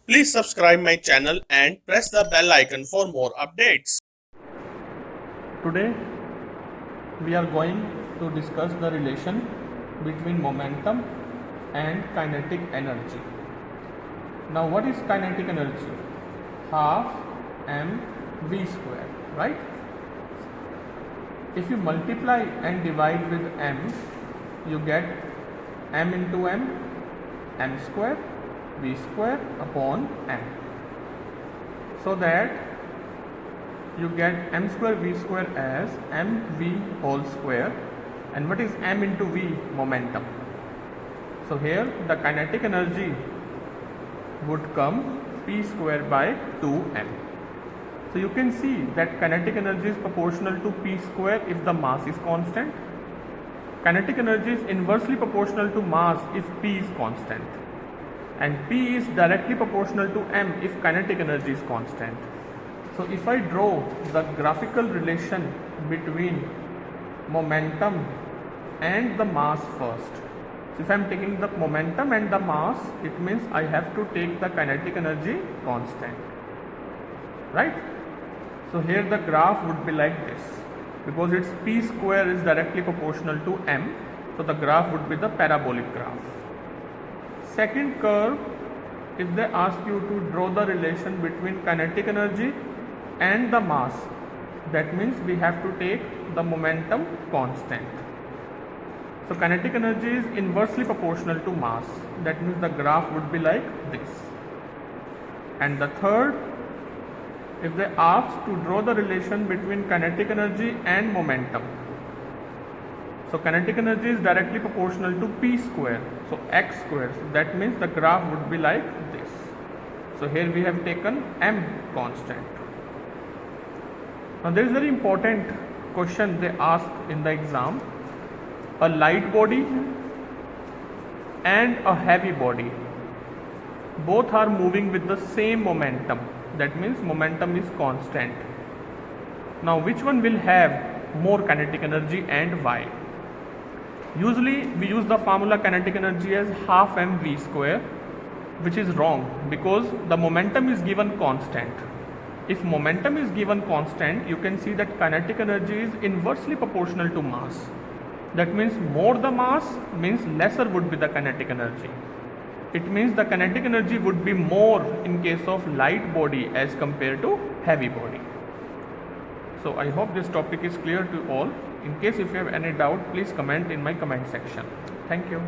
Please subscribe my channel and press the bell icon for more updates. Today we are going to discuss the relation between momentum and kinetic energy. Now what is kinetic energy? Half mv square, right? If you multiply and divide with m, you get m into m square, v square upon m. So that you get m square v square as mv whole square. And what is m into v? Momentum. So here the kinetic energy would come p square by 2m. So you can see that kinetic energy is proportional to p square if the mass is constant. Kinetic energy is inversely proportional to mass if p is constant. And p is directly proportional to m if kinetic energy is constant. So if I draw the graphical relation between momentum and the mass first. So if I am taking the momentum and the mass, it means I have to take the kinetic energy constant, right? So here the graph would be like this, because its p square is directly proportional to m, so the graph would be the parabolic graph. Second curve, if they ask you to draw the relation between kinetic energy and the mass, that means we have to take the momentum constant. So kinetic energy is inversely proportional to mass, that means the graph would be like this. And the third, if they ask to draw the relation between kinetic energy and momentum, so kinetic energy is directly proportional to p square, so x square, so that means the graph would be like this. So here we have taken m constant. Now there is a very important question they ask in the exam. A light body and a heavy body, both are moving with the same momentum, that means momentum is constant. Now which one will have more kinetic energy and why? Usually we use the formula kinetic energy as half mv square, which is wrong because the momentum is given constant. If momentum is given constant, you can see that kinetic energy is inversely proportional to mass. That means more the mass means lesser would be the kinetic energy. It means the kinetic energy would be more in case of light body as compared to heavy body. So I hope this topic is clear to all. In case if you have any doubt, please comment in my comment section. Thank you.